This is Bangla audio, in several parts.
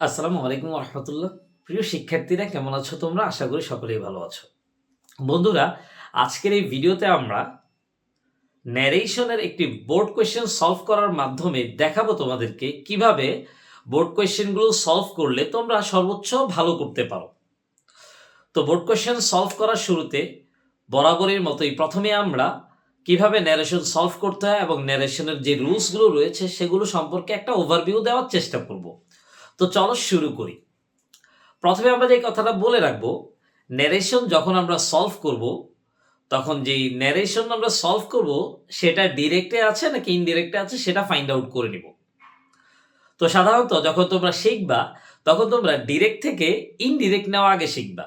আসসালামু আলাইকুম রহমতুল্লাহ। প্রিয় শিক্ষার্থীরা, কেমন আছো তোমরা? আশা করি সকলেই ভালো আছো। বন্ধুরা, আজকের এই ভিডিওতে আমরা ন্যারেশনের একটি বোর্ড কোয়েশ্চেন সলভ করার মাধ্যমে দেখাবো তোমাদেরকে কিভাবে বোর্ড কোয়েশ্চেনগুলো সলভ করলে তোমরা সর্বোচ্চ ভালো করতে পারো। তো বোর্ড কোয়েশ্চেন সলভ করার শুরুতে বরাবরের মতোই প্রথমে আমরা কিভাবে ন্যারেশন সলভ করতে হয় এবং ন্যারেশনের যে রুলসগুলো রয়েছে সেগুলো সম্পর্কে একটা ওভারভিউ দেওয়ার চেষ্টা করব। তো চলো শুরু করি। প্রথমে আমরা যে কথাটা বলে রাখবো, ন্যারেশন যখন আমরা সলভ করব তখন যেই ন্যারেশন আমরা সলভ করব সেটা ডিরেক্টে আছে নাকি ইনডিরেক্টে আছে সেটা ফাইন্ড আউট করে নিব। তো সাধারণত যখন তোমরা শিখবা তখন তোমরা ডিরেক্ট থেকে ইনডিরেক্ট নেওয়া আগে শিখবা।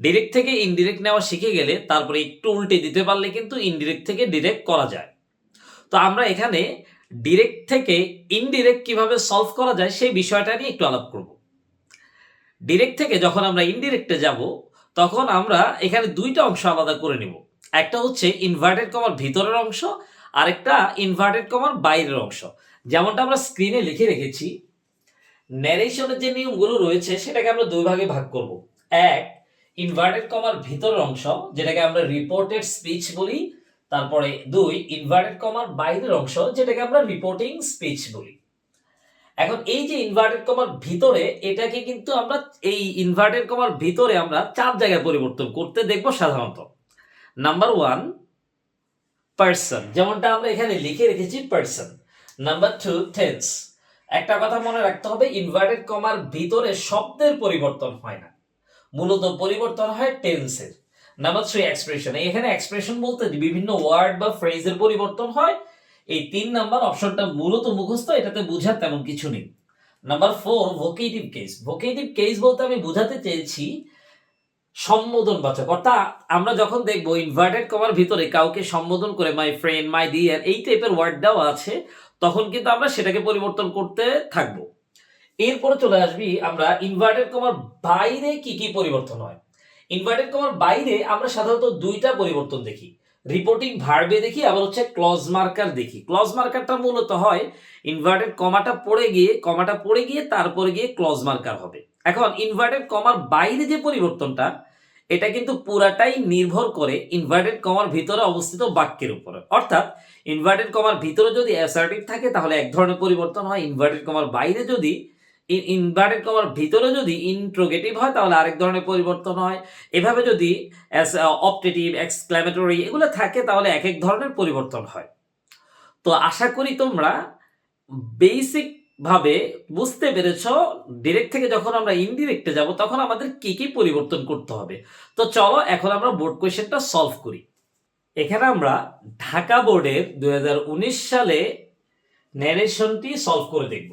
ডিরেক্ট থেকে ইনডিরেক্ট নেওয়া শিখে গেলে তারপরে একটু উল্টে দিতে পারলে কিন্তু ইনডিরেক্ট থেকে ডিরেক্ট করা যায়। তো আমরা এখানে ডিরেক্ট থেকে ইনডিরেক্ট কিভাবে সলভ করা যায় সেই বিষয়টা নিয়ে একটু আলাপ করব। ডিরেক্ট থেকে যখন আমরা ইনডিরেক্টে যাব তখন আমরা এখানে দুইটা অংশ আলাদা করে নিব। একটা হচ্ছে ইনভার্টেড কমার ভিতরের অংশ, আরেকটা ইনভার্টেড কমার বাইরের অংশ। যেমনটা আমরা স্ক্রিনে লিখে রেখেছি, ন্যারেশনের যে নিয়মগুলো রয়েছে সেটাকে আমরা দুই ভাগে ভাগ করব। এক, ইনভার্টেড কমার ভিতরের অংশ যেটাকে আমরা রিপোর্টেড স্পিচ বলি। তারপরে দুই, ইনভার্টেড কমার বাইরের অংশ যেটাকে আমরা রিপোর্টিং স্পিচ বলি। এখন এই যে ইনভার্টেড কমার ভিতরে, এটাকে কিন্তু আমরা এই ইনভার্টেড কমার ভিতরে আমরা চার জায়গায় পরিবর্তন করতে দেখব সাধারণত। নাম্বার ওয়ান, পার্সন, যেমনটা আমরা এখানে লিখে রেখেছি পার্সন। Number two, tense. একটা কথা মনে রাখতে হবে, ইনভার্টেড কমার ভিতরে শব্দের পরিবর্তন হয় না, মূলত পরিবর্তন হয় টেন্সের। Number three, expression. এখানে এক্সপ্রেশন বলতে বিভিন্ন ওয়ার্ড বা ফ্রেজের পরিবর্তন হয়। এই 3 নাম্বার অপশনটা মূলত মুখস্থ, এটাতে বোঝার তেমন কিছু নেই। Number four, vocative case. Vocative case বলতে আমি বোঝাতে চেয়েছি সম্বোধনবাচক। অর্থাৎ আমরা যখন দেখব ইনভার্টেড কমার ভিতরে কাউকে সম্বোধন করে মাই ফ্রেন্ড, মাই ডিয়ার, এই টাইপের ওয়ার্ড দেওয়া আছে, তখন কিন্তু আমরা সেটাকে পরিবর্তন করতে থাকবো। এরপরে চলে আসবি আমরা ইনভার্টেড কমার বাইরে কি কি পরিবর্তন হয়। ইনভার্টেড কমার বাইরে আমরা সাধারণত দুইটা পরিবর্তন দেখি, রিপোর্টিং ভার্বে দেখি, আবার হচ্ছে ক্লজ মার্কার দেখি। ক্লজ মার্কারটা মূলত হয় ইনভার্টেড কমাটা পড়ে গিয়ে তারপরে গিয়ে ক্লজ মার্কার হবে। এখন ইনভার্টেড কমার বাইরে যে পরিবর্তনটা, এটা কিন্তু পুরাটাই নির্ভর করে ইনভার্টেড কমার ভিতরে অবস্থিত বাক্যের উপরে। অর্থাৎ ইনভার্টেড কমার ভিতরে যদি অ্যাসার্টিভ থাকে তাহলে এক ধরনের পরিবর্তন হয়, ইনভার্টেড কমার বাইরে যদি ইনভার্টেড কমার ভিতরে যদি ইন্ট্রোগেটিভ হয় তাহলে আরেক ধরনের পরিবর্তন হয়। এভাবে যদি অপটেটিভ, এক্সক্লেমেটরি এগুলো থাকে তাহলে এক এক ধরনের পরিবর্তন হয়। তো আশা করি তোমরা বেসিক ভাবে বুঝতে পেরেছ ডিরেক্ট থেকে যখন আমরা ইনডিরেক্টে যাব তখন আমাদের কি কি পরিবর্তন করতে হবে। তো চলো এখন আমরা বোর্ড কোয়েশ্চেনটা সলভ করি। এখানে আমরা ঢাকা বোর্ডের 2019 সালে ন্যারেশনটি সলভ করে দেখব।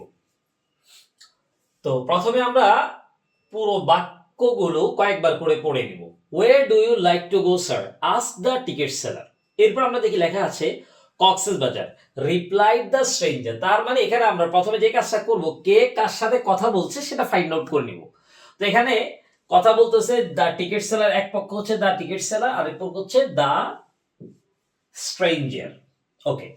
তো প্রথমে আমরা পুরো বাক্যগুলো কয়েকবার করে পড়ে নিব। Where do you like to go sir, ask the ticket seller. এরপর আমরা দেখি লেখা আছে কক্সবাজার, রিপ্লাইড দ্য স্ট্রেঞ্জার। তার মানে এখানে আমরা প্রথমে যে কাজটা করব, কে কার সাথে কথা বলছে সেটা ফাইন্ড আউট করে নিব। তো এখানে কথা বলতেছে দ্য টিকিট সেলার, এক পক্ষ হচ্ছে দ্য টিকিট সেলার, আরেক পক্ষ হচ্ছে দ্য স্ট্রেঞ্জার। ওকে,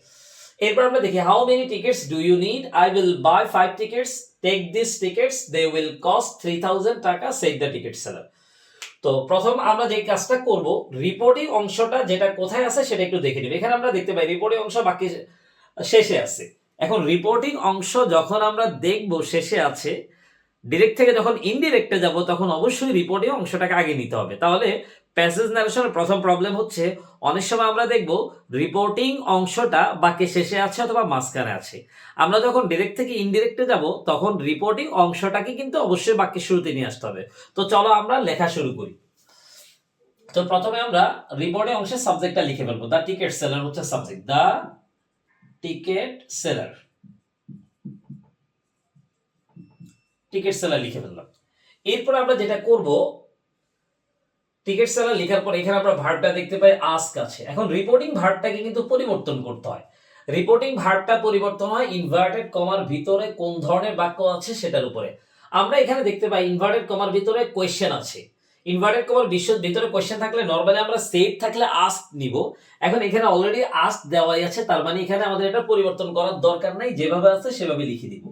এরপর আমরা দেখি how many tickets do you need, I will buy 5 tickets, take this tickets, they will cost 3000 টাকা, সেড দ্য টিকিট সেলার। তো প্রথম আমরা যে কাজটা করব, রিপোর্টিং অংশটা যেটা কোথায় আছে সেটা একটু দেখে নিব। এখানে আমরা দেখতে পাই রিপোর্টিং অংশ বাকি শেষে আছে। এখন রিপোর্টিং অংশ যখন আমরা দেখব শেষে আছে, ডিরেক্ট থেকে যখন ইনডিরেক্টে যাব তখন অবশ্যই রিপোর্টিং অংশটাকে আগে নিতে হবে। তাহলে প্যাসেজ ন্যারেশনের প্রথম প্রবলেম হচ্ছে অনেক সময় আমরা দেখব রিপোর্টিং অংশটা বাকি শেষে আছে অথবা মাঝখানে আছে। আমরা যখন ডিরেক্ট থেকে ইনডিরেক্টে যাব তখন রিপোর্টিং অংশটাকে কিন্তু অবশ্যই বাক্যের শুরুতে নিয়ে আসতে হবে। তো চলো আমরা লেখা শুরু করি। তো প্রথমে আমরা রিপোর্টিং অংশের সাবজেক্টটা লিখে ফেলবো। দ্য টিকেট সেলার হচ্ছে subject, the ticket seller, ticket seller লিখে ফেললাম। এরপর আমরা যেটা করব, টিকেট সেলার লেখার পর এখানে আমরা ভার্বটা দেখতে পাই আস্ক আছে। এখন রিপোর্টিং ভার্বটাকে কিন্তু পরিবর্তন করতে হয়। রিপোর্টিং ভার্বটা পরিবর্তন হয় ইনভার্টেড কমার ভিতরে কোন ধরনের বাক্য আছে সেটার উপরে। আমরা এখানে দেখতে পাই ইনভার্টেড কমার ভিতরে কোয়েশ্চেন আছে। ইনভার্টেড কমার ভিতরে কোয়েশ্চেন থাকলে নরমালি আমরা সেভ থাকলে আস্ক নিব। এখন এখানে অলরেডি আস্ক দেওয়াই আছে, তার মানে এখানে আমাদের এটা পরিবর্তন করার দরকার নাই, যেভাবে আছে সেভাবে লিখে দিব।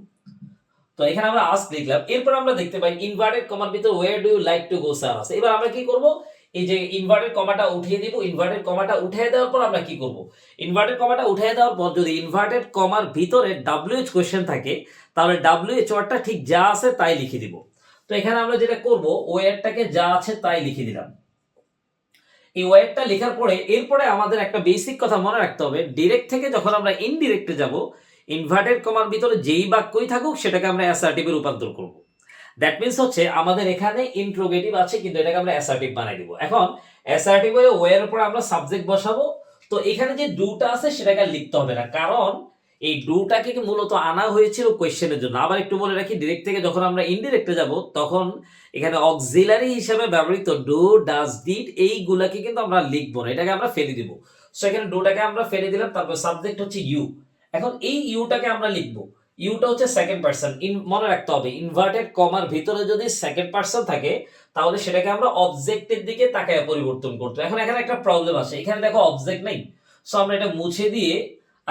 তো তো এখানে আমরা আস্ক লিখলাম, এরপর আমরা দেখতে পাই ইনভার্টেড কমার ভিতর where do you like to go sir আছে। এবার আমরা কি করব, এই যে ইনভার্টেড কমাটা উঠিয়ে দিব, ইনভার্টেড কমাটা উঠিয়ে দেওয়ার পর আমরা কি করব, ইনভার্টেড কমাটা উঠিয়ে দেওয়ার পর যদি ইনভার্টেড কমার ভিতরে WH কোশ্চেন থাকে তাহলে WH ওয়ার্ডটা ঠিক যা আছে তাই লিখে দিব। তো এখানে আমরা যেটা করব, ওয়্যারটাকে যা আছে তাই লিখে দিলাম। এই ওয়্যারটা লেখার পরে এরপরে আমাদের একটা বেসিক কথা মনে রাখতে হবে, ডিরেক্ট থেকে যখন আমরা ইনডিরেক্টে যাব, ইনভার্টেড কমার ভিতরে যেই বাক্যই থাকুক সেটাকে আমরা অ্যাসার্টিভে রূপান্তর করব। দ্যাট মিন্স হচ্ছে আমাদের এখানে ইন্ট্রোগেটিভ আছে কিন্তু এটাকে আমরা অ্যাসার্টিভ বানাই দিব। এখন অ্যাসার্টিভ হয়ে ওয়ের উপর আমরা সাবজেক্ট বসাবো। তো এখানে যে ডুটা আছে সেটাকে লিখতে হবে না, কারণ এই ডুটাকে মূলত আনা হয়েছিল কোয়েশ্চেনের জন্য। আবার একটু বলে রাখি, ডিরেক্ট থেকে যখন আমরা ইনডিরেক্টে যাব তখন এখানে অক্সিলারি হিসেবে ব্যবহৃত ডু, ডাজ, ডিড এইগুলাকে কিন্তু আমরা লিখবো না, এটাকে আমরা ফেলে দিব। সো এখানে ডুটাকে আমরা ফেলে দিলাম, তারপর সাবজেক্ট হচ্ছে ইউ। এখন এই ইউটাকে আমরা লিখবো, ইউটা হচ্ছে সেকেন্ড পারসন। মনে রাখতে হবে ইনভার্টেড কমার ভিতরে যদি সেকেন্ড পারসন থাকে তাহলে সেটাকে আমরা অবজেক্টের দিকে তাকায় পরিবর্তন করতে। এখন এখানে একটা প্রবলেম আছে, এখানে দেখো অবজেক্ট নেই। সো আমরা এটা মুছে দিয়ে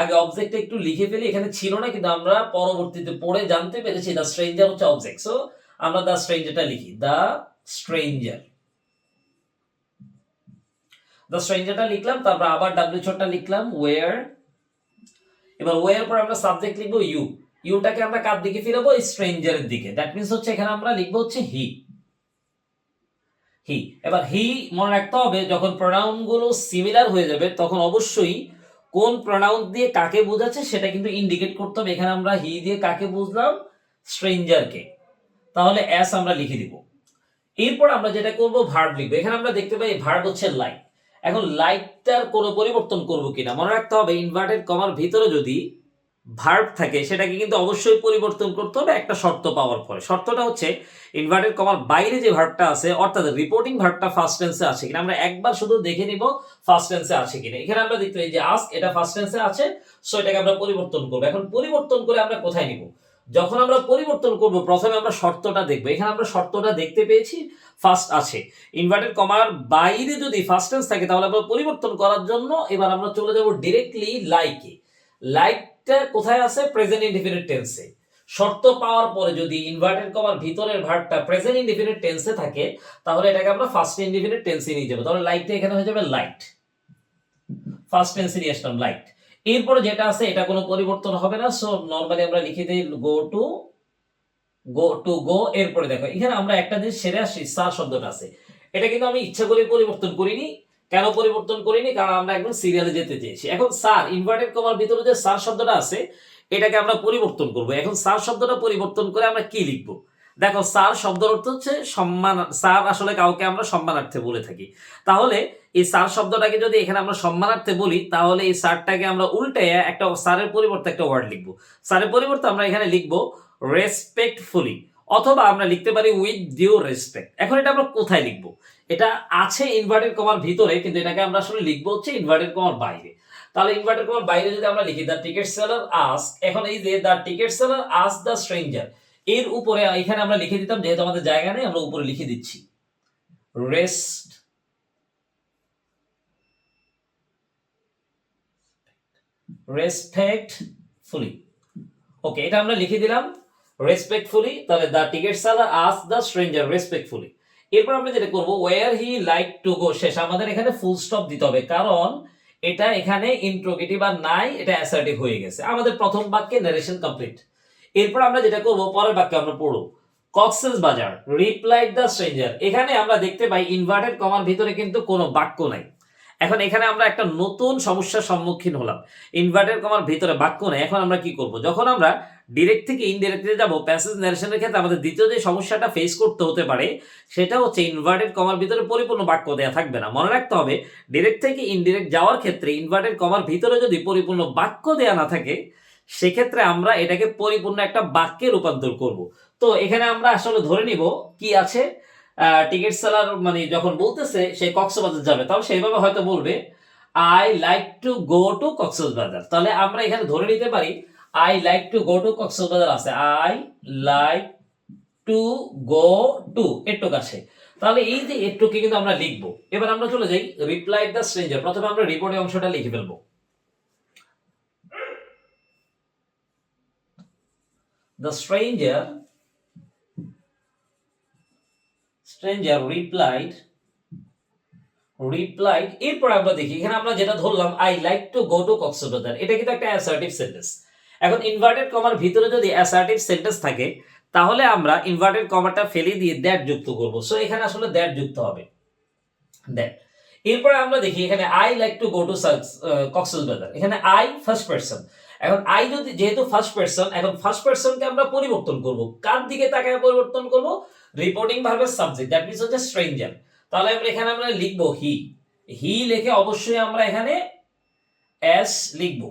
আগে অবজেক্টটা একটু লিখে ফেলি, এখানে ছিল না কিন্তু আমরা পরবর্তীতে পড়ে জানতে পেরেছি দ্য স্ট্রেঞ্জার হচ্ছে অবজেক্ট। সো আমরা দ্য স্ট্রেঞ্জারটা লিখি, দ্য স্ট্রেঞ্জার। দ্য স্ট্রেঞ্জারটা লিখলাম, তারপর আবার ডাব্লিউ ছোটটা লিখলাম, ওয়্যার। এবার ওয়্যার পর আমরা সাবজেক্ট লিখবো ইউ। ইউটাকে আমরা কার দিকে ফিরাবো, স্ট্রেঞ্জারের দিকে। দ্যাট মিন্স হচ্ছে এখানে আমরা লিখবো হচ্ছে হি, হি। এবার হি মনে রাখতে হবে যখন প্রোনাউন গুলো সিমিলার হয়ে যাবে তখন অবশ্যই কোন প্রোনাউন দিয়ে কাকে বোঝাচ্ছে সেটা কিন্তু ইন্ডিকেট করতে হবে। এখানে আমরা হি দিয়ে কাকে বুঝলাম, স্ট্রেঞ্জারকে, তাহলে এস আমরা লিখে দিব। এরপর আমরা যেটা করব, ভার্ব লিখবো। এখানে আমরা দেখতে পাই ভার্ব হচ্ছে লাইক। এখন লাইকটার কোনো পরিবর্তন করব কিনা মনে রাখতে হবে, ইনভার্টেড কমার ভিতরে যদি ভার্ব থাকে সেটাকে কিন্তু অবশ্যই পরিবর্তন করতে হবে একটা শর্ত পাওয়ার পরে। শর্তটা হচ্ছে ইনভার্টেড কমার বাইরে যে ভার্বটা আছে অর্থাৎ রিপোর্টিং ভার্বটা ফার্স্ট টেন্সে আছে কিনা। আমরা একবার শুধু দেখে নিব ফার্স্ট টেন্সে আছে কিনা। এখানে আমরা দেখতে পাই যে আস্ক এটা ফার্স্ট টেন্সে আছে, সো এটাকে আমরা পরিবর্তন করব। এখন পরিবর্তন করে আমরা কোথায় নিব, যখন আমরা পরিবর্তন করব প্রথমে আমরা শর্তটা দেখব। এখানে আমরা শর্তটা দেখতে পেয়েছি ফার্স্ট আছে। ইনভার্টেড কমার বাইরে যদি ফার্স্ট টেন্স থাকে তাহলে আমরা পরিবর্তন করার জন্য এবার আমরা চলে যাব ডিরেক্টলি লাইকে। লাইকটা কোথায় আছে, প্রেজেন্ট ইনডিফিনিট টেন্সে। শর্ত পাওয়ার পরে যদি ইনভার্টেড কমার ভিতরের ভার্বটা প্রেজেন্ট ইনডিফিনিট টেন্সে থাকে তাহলে এটাকে আমরা ফার্স্ট ইনডিফিনিট টেন্সে নিয়ে যাব। তাহলে লাইকটা এখানে হয়ে যাবে লাইট, ফার্স্ট টেন্সে নিয়ে আসলাম লাইট। এরপরে যেটা আছে এটা কোনো পরিবর্তন হবে না, সো নরমালি আমরা লিখে দিই গো টু গো। এরপরে দেখো এখানে আমরা একটা জিনিস সেরে আসি, স্যার শব্দটা আছে, এটা কিন্তু আমি ইচ্ছা করে পরিবর্তন করিনি। কেন পরিবর্তন করিনি, কারণ আমরা একদম সিরিয়ালে যেতে চেয়েছি। এখন স্যার ইনভার্টেড কমার ভিতরে যে স্যার শব্দটা আছে এটাকে আমরা পরিবর্তন করব। এখন স্যার শব্দটা পরিবর্তন করে আমরা কি লিখবো, দেখো স্যার শব্দের অর্থ হচ্ছে সম্মান। স্যার আসলে কাউকে আমরা সম্মানার্থে বলে থাকি। তাহলে এই স্যার শব্দটাকে যদি এখানে আমরা সম্মানার্থে বলি তাহলে এই স্যারটাকে আমরা উল্টে একটা স্যারের পরিবর্তে একটা ওয়ার্ড লিখবো। স্যারের পরিবর্তে আমরা এখানে লিখবো রেসপেক্টফুলি, অথবা আমরা লিখতে পারি উইথ ডিউ রেসপেক্ট। এখন এটা আমরা কোথায় লিখবো, এটা আছে ইনভার্টেড কমার ভিতরে কিন্তু এটাকে আমরা আসলে লিখবো হচ্ছে ইনভার্টেড কমার বাইরে। তাহলে ইনভার্টেড কমার বাইরে যদি আমরা লিখি দ্য টিকেট সেলার আস্ক, এখন এই যে the ticket seller ask the stranger, এর উপরে এখানে আমরা লিখে দিতাম, যেহেতু আমাদের জায়গা নেই আমরা উপরে লিখে দিচ্ছি রেসপেক্টফুলি। ওকে, এটা আমরা লিখে দিলাম রেসপেক্টফুলি। তাহলে the ticket seller ask the stranger respectfully. এরপর আমরা যেটা করব, where he like to go শেষ, আমাদের এখানে ফুল স্টপ দিতে হবে কারণ এটা এখানে ইন্ট্রোগেটিভ আর নাই, এটা অ্যাসার্টিভ হয়ে গেছে। আমাদের প্রথম বাক্যে নারেশন কমপ্লিট। এরপর আমরা যেটা করব, পরের বাক্যে আমরা পড়ব কক্সেস বাজার রিপ্লাইড দ্য স্ট্রেঞ্জার। এখানে আমরা দেখতে পাই ইনভার্টেড কমার ভিতরে কিন্তু কোনো বাক্য নাই। এখন এখানে আমরা একটা নতুন সমস্যার সম্মুখীন হলাম, ইনভার্টেড কমার ভিতরে বাক্য নেই। এখন আমরা কি করব, যখন আমরা ডিরেক্ট থেকে ইনডিরেক্টলি যাব প্যাসেজ নারেশনের ক্ষেত্রে আমাদের দ্বিতীয় যে সমস্যাটা ফেস করতে হতে পারে সেটা হচ্ছে ইনভার্টেড কমার ভিতরে পরিপূর্ণ বাক্য দেয়া থাকবে না। মনে রাখতে হবে ডিরেক্ট থেকে ইনডিরেক্ট যাওয়ার ক্ষেত্রে ইনভার্টেড কমার ভিতরে যদি পরিপূর্ণ বাক্য দেয়া না থাকে সেক্ষেত্রে আমরা এটাকে পরিপূর্ণ একটা বাক্যে রূপান্তর করব। তো এখানে আমরা আসলে ধরে নিব কি আছে, টিকিট সেলার মানে যখন বলতেছে সে কক্সবাজার যাবে তাহলে সেইভাবে হয়তো বলবে I like to go to Cox's Bazar. তাহলে আমরা এখানে ধরে নিতে পারি I like to go to Cox's Bazar আছে, I like to go to এটুক আছে। তাহলে এই যে এটুকে কিন্তু আমরা লিখবো। এবার আমরা চলে যাই রিপ্লাইড দ্য স্ট্রেঞ্জার। প্রথমে আমরা রিপোর্টের অংশটা লিখে ফেলবো, the stranger স্ট্রেঞ্জার রিপ্লাইড। এরপর আমরা দেখি এখানে আমরা যেটা ধরলাম I like to go to Cox's Bazar, এটা কিন্তু একটা অ্যাসার্টিভ সেন্টেন্স। এখন ইনভার্টেড কমার ভিতরে যদি অ্যাসার্টিভ সেন্টেন্স থাকে তাহলে আমরা ইনভার্টেড কমাটা ফেলে দিয়ে দ্যাট যুক্ত করব। সো এখানে আসলে দ্যাট যুক্ত হবে, দ্যাট। এরপরে আমরা দেখি এখানে I like to go to Cox's Bazar, এখানে আই ফার্স্ট পারসন। এখন আই যদি যেহেতু ফার্স্ট পারসন, এখন ফার্স্ট পারসনকে আমরা পরিবর্তন করব, কার দিকে তাকায় পরিবর্তন করব? রিপোর্টিং ভার্বের সাবজেক্ট, দ্যাট মিন্স হচ্ছে স্ট্রেঞ্জার। তাহলে এখানে আমরা লিখবো হি লিখে অবশ্যই আমরা এখানে এস লিখবো।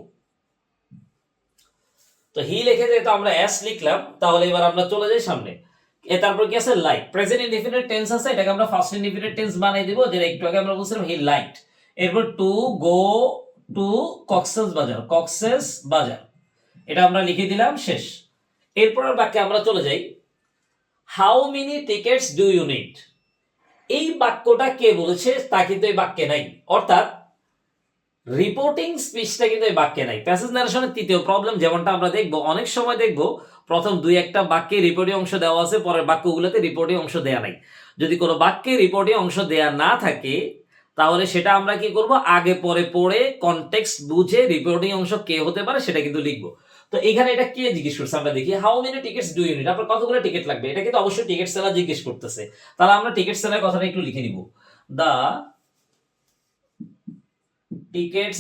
তো হি লিখে যেহেতু আমরা এস লিখলাম, তাহলে এবার আমরা চলে যাই সামনে। তারপর কি আছে? লাইক। প্রেজেন্ট ইনডিফিনিট টেন্স আছে, এটাকে আমরা ফার্স্ট ইনডিফিনিট টেন্স বানাই দিব, যেটা একটু আগে আমরা বলছিলাম হি লাইকড। এরপর টু গো টু কক্সবাজার, এটা আমরা লিখে দিলাম, শেষ। এরপর বাক্যে আমরা চলে যাই, how many tickets do you need. এই বাক্যটা কে বলেছে তা কিন্তু এই বাক্যে নাই, অর্থাৎ রিপোর্টিং স্পিচটা কিন্তু এই বাক্যে নাই। প্যাসেজ নারেশনের তৃতীয় প্রবলেম যেমনটা আমরা দেখব, অনেক সময় দেখব প্রথম দুই একটা বাক্যে রিপোর্টিং অংশ দেওয়া আছে, পরের বাক্যগুলোতে রিপোর্টিং অংশ দেয়া নাই। যদি কোনো বাক্যে রিপোর্টিং অংশ দেয়া না থাকে তাহলে সেটা আমরা কি করব? আগে পরে পড়ে কনটেক্সট বুঝে রিপোর্টিং অংশ কে হতে পারে সেটা কিন্তু লিখবো। তো এখানে এটা কে জিজ্ঞেস করছে আমরা দেখি, how many tickets do you need, আপনার কতগুলো টিকিট লাগবে, এটা কিন্তু অবশ্যই টিকিট সেলার জিজ্ঞেস করতেছে। তাহলে আমরা টিকিট সেলার কথাটা একটু লিখে নিব, দা টিকেট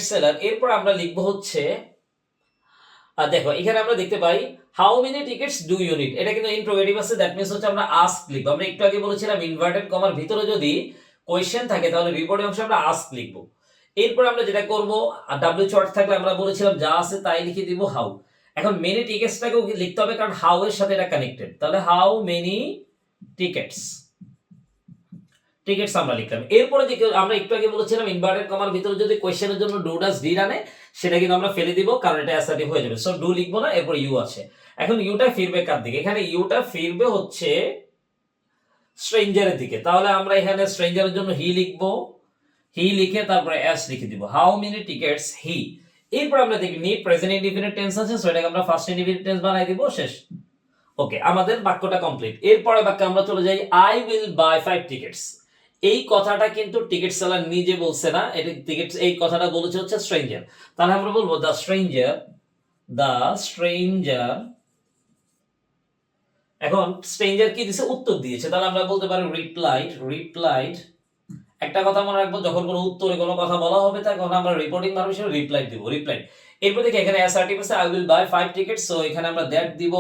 সেলার। এরপর আমরা লিখবো হচ্ছে, দেখো এখানে আমরা দেখতে পাই how many tickets do you need, এটা কিন্তু ইন্টারোগেটিভ আছে, দ্যাট মিন্স হচ্ছে আমরা আস্ক লিখবো। আমরা একটু আগে বলেছিলাম ইনভার্টেড কমার ভিতরে যদি কোয়েশ্চেন থাকে তাহলে রিপোর্টিং অংশে আমরা আস্ক লিখবো। এরপর আমরা যেটা করব, ডাব্লিউ শর্ট থাকলে আমরা বলেছিলাম যা আছে তাই লিখে দিব হাউ। এখন মেনি টিকেটসটাকেও লিখতে হবে কারণ হাউ এর সাথে এটা কানেক্টেড, তাহলে হাউ মেনি টিকেটস আমরা লিখলাম। এরপরে যে আমরা একটু আগে বলেছিলাম ইনভার্টেড কমার ভিতরে যদি কোশ্চেনের জন্য ডু ডাজ ডিড আনে সেটা কিন্তু আমরা ফেলে দিব কারণ এটা অ্যাসার্টিভ হয়ে যাবে। সো ডু লিখবো না, এরপর ইউ আছে। এখন ইউটা ফিরবে কার দিকে? এখানে ইউটা ফিরবে হচ্ছে স্ট্রেঞ্জারের দিকে। তাহলে আমরা এখানে স্ট্রেঞ্জারের জন্য হি লিখবো, হি লিখে তারপরে এস লিখে দিব, হাউ মেনি টিকেটস হি। এরপর আমরা দেখি নিড প্রেজেন্ট ইনডিফিনিট টেন্স আছে, সো এটাকে আমরা ফার্স্ট ইনডিফিনিট টেন্স বানাই দিব, শেষ। ওকে, আমাদের বাক্যটা কমপ্লিট। এরপরে বাক্যে আমরা চলে যাই, আই উইল বাই 5 টিকেটস। এই কথাটা কিন্তু টিকিট সেলার নিজে বলছে না, এটা টিকিট, এই কথাটা বলেছে হচ্ছে স্ট্রেঞ্জার। তাহলে আমরা বলবো দ্য স্ট্রেঞ্জার। এখন স্ট্রেঞ্জার কি দিয়েছে? উত্তর দিয়েছে। তাহলে আমরা বলতে পারি রিপ্লাইড। একটা কথা মনে রাখবো, যখন কোনো উত্তরে কোনো কথা বলা হবে তখন আমরা রিপোর্টিং ভার্ব হিসেবে রিপ্লাইড দিব, রিপ্লাইড। এরপর দেখি এখানে অ্যাসার্টিভ আছে I will buy 5 tickets, so এখানে আমরা দ্যাট দিব,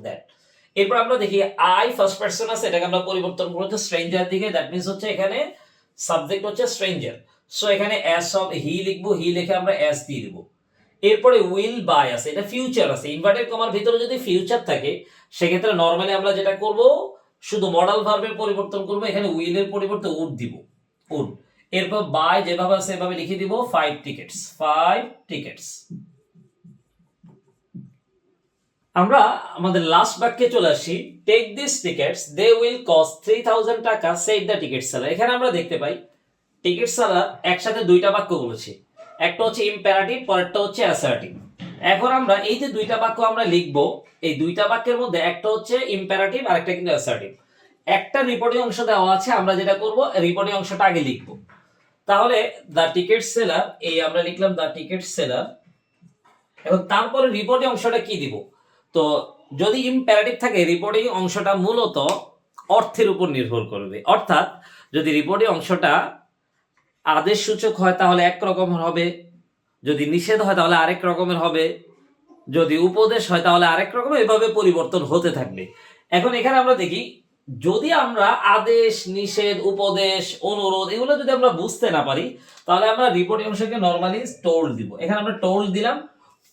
দ্যাট। এরপর আমরা দেখি আই ফার্স্ট পারসন আছে, এটাকে আমরা পরিবর্তন করব স্ট্রেঞ্জার দিকে, দ্যাট মিন্স হচ্ছে এখানে সাবজেক্ট হচ্ছে স্ট্রেঞ্জার। সো এখানে এস অফ হি লিখবো, হি লিখে আমরা এস দিয়ে দিব। এরপরে উইল বাই আছে, এটা ফিউচার আছে। ইনভার্টেড কমার ভিতরে যদি ফিউচার থাকে সেক্ষেত্রে নরমালি আমরা যেটা করব শুধু মডাল ভার্বের পরিবর্তন করব, এখানে উইলের পরিবর্তে উড দিব, উড। এরপর বাই যেভাবে আছে এভাবে লিখে দিব 5 টিকেটস। আমরা আমাদের লাস্ট বাক্যে চলে আসি, take this tickets they will cost 3000 টাকা সেট দ্য টিকেট সেলার। এখানে আমরা দেখতে পাই টিকেট সেলার একসাথে দুইটা বাক্য বলেছি, একটা হচ্ছে ইম্পারেটিভ, পরেরটা হচ্ছে অ্যাসার্টিভ। এখন আমরা এই যে দুইটা বাক্য আমরা লিখবো, এই দুইটা বাক্যের মধ্যে একটা হচ্ছে ইম্পারেটিভ আর একটা কিন্তু অ্যাসার্টিভ। একটা রিপোর্টিং অংশ দেওয়া আছে, আমরা যেটা করব রিপোর্টিং অংশটা আগে লিখবো। তাহলে দ্য টিকেট সেলার, এই আমরা লিখলাম দ্য টিকেট সেলার। এখন তারপরে রিপোর্টিং অংশটা কি দিব? তো যদি ইম্পারেটিভ থাকে রিপোর্টিং অংশটা মূলত অর্থের উপর নির্ভর করবে, অর্থাৎ যদি রিপোর্টিং অংশটা আদেশ সূচক হয় তাহলে এক রকমের হবে, যদি নিষেধ হয় তাহলে আরেক রকমের হবে, যদি উপদেশ হয় তাহলে আরেক রকমের, এভাবে পরিবর্তন হতে থাকবে। এখন এখানে আমরা দেখি যদি আমরা আদেশ, নিষেধ, উপদেশ, অনুরোধ এগুলো যদি আমরা বুঝতে না পারি তাহলে আমরা রিপোর্টিং অংশকে নরমালি টোল্ড দিব। এখানে আমরা টোল্ড দিলাম,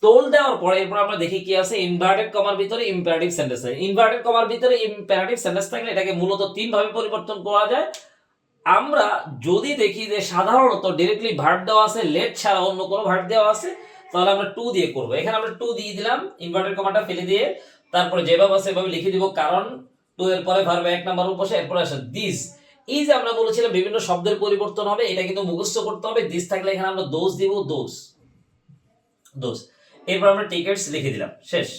টোল্ড দেওয়ার পরে এরপর আমরা দেখি কি আছে, ইনভার্টেড কমার ভিতরে ইম্পারেটিভ সেন্টেন্স আছে। ইনভার্টেড কমার ভিতরে ইম্পারেটিভ সেন্টেন্স থাকলে এটাকে মূলত তিন ভাবে পরিবর্তন করা যায়। আমরা যদি দেখি যে সাধারণত ডাইরেক্টলি ভার্ব দেওয়া আছে, লেট ছাড়া অন্য কোনো ভার্ব দেওয়া আছে, তাহলে আমরা টু দিয়ে করব। এখানে আমরা টু দিয়ে দিলাম, ইনভার্টেড কমাটা ফেলে দিয়ে তারপরে যেভাবে আছে সেভাবে লিখে দিব, কারণ টু এর পরে ভার্ব এক নাম্বার বসে, এরপরে আসে দিস। এই যে আমরা বলেছিলাম বিভিন্ন শব্দের পরিবর্তন হবে, এটা কিন্তু মুখস্থ করতে হবে। দিস থাকলে এখানে আমরা দোষ দিব, দোষ। এরপর আমরা টিকেটস লিখে দিলাম, শেষ।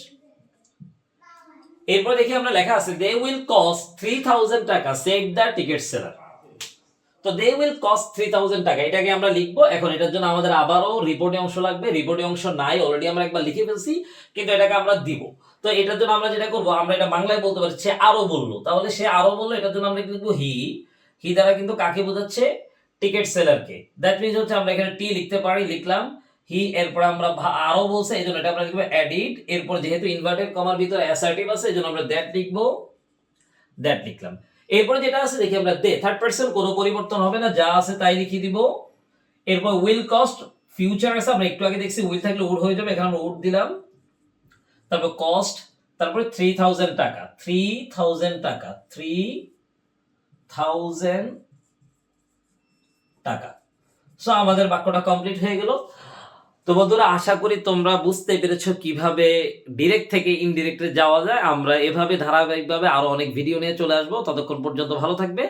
এরপর দেখি আমরা লেখা আছে দে উইল কস্ট 3000 টাকা সেট দ্য টিকেট সেলার। তো দে উইল কস্ট 3000 টাকা, এটাকে আমরা লিখবো। এখন এটার জন্য আমাদের আবারও রিপোর্টে অংশ লাগবে, রিপোর্টে অংশ নাই, অলরেডি আমরা একবার লিখে ফেলছি, কিন্তু এটাকে আমরা দিব। তো এটার জন্য আমরা যেটা করবো, আমরা এটা বাংলায় বলতে পারি সে আরো বললো, তাহলে সে আরো বললো, এটার জন্য আমরা লিখবো হি। হি দ্বারা কিন্তু কাকে বোঝাচ্ছে? টিকেট সেলারকে। দ্যাট মিনস হচ্ছে আমরা এখানে টি লিখতে পারি, লিখলাম হি, এরপর আমরা আরো বলছে এই জন্য এটা আমরা লিখবো অ্যাডিড, এরপর যেহেতু ইনভার্টেড কমার ভিতরে অ্যাসার্টিভ আছে এই জন্য আমরা দ্যাট লিখবো, দ্যাট লিখলাম। এরপরে যেটা আছে দেখি আমরা দে, থার্ড পারসন, কোনো পরিবর্তন হবে না, যা আছে তাই লিখে দিব। এরপর উইল কস্ট, ফিউচার আছে, আমরা একটু আগে দেখছি উইল থাকলে উড হয়ে যাবে, এখানে আমরা উড দিলাম। তারপর কস্ট, তারপরে 3000 টাকা, 3000 টাকা, 3000 টাকা। সো আমাদের বাক্যটা কমপ্লিট হয়ে গেল। তো বন্ধুরা, আশা করি তোমরা বুঝতে পেরেছো কিভাবে ডিরেক্ট থেকে ইনডিরেক্টে যাওয়া যায়। আমরা এভাবে ধারাবাহিকভাবে আরো অনেক ভিডিও নিয়ে চলে আসবো। ততক্ষণ পর্যন্ত ভালো থাকবে।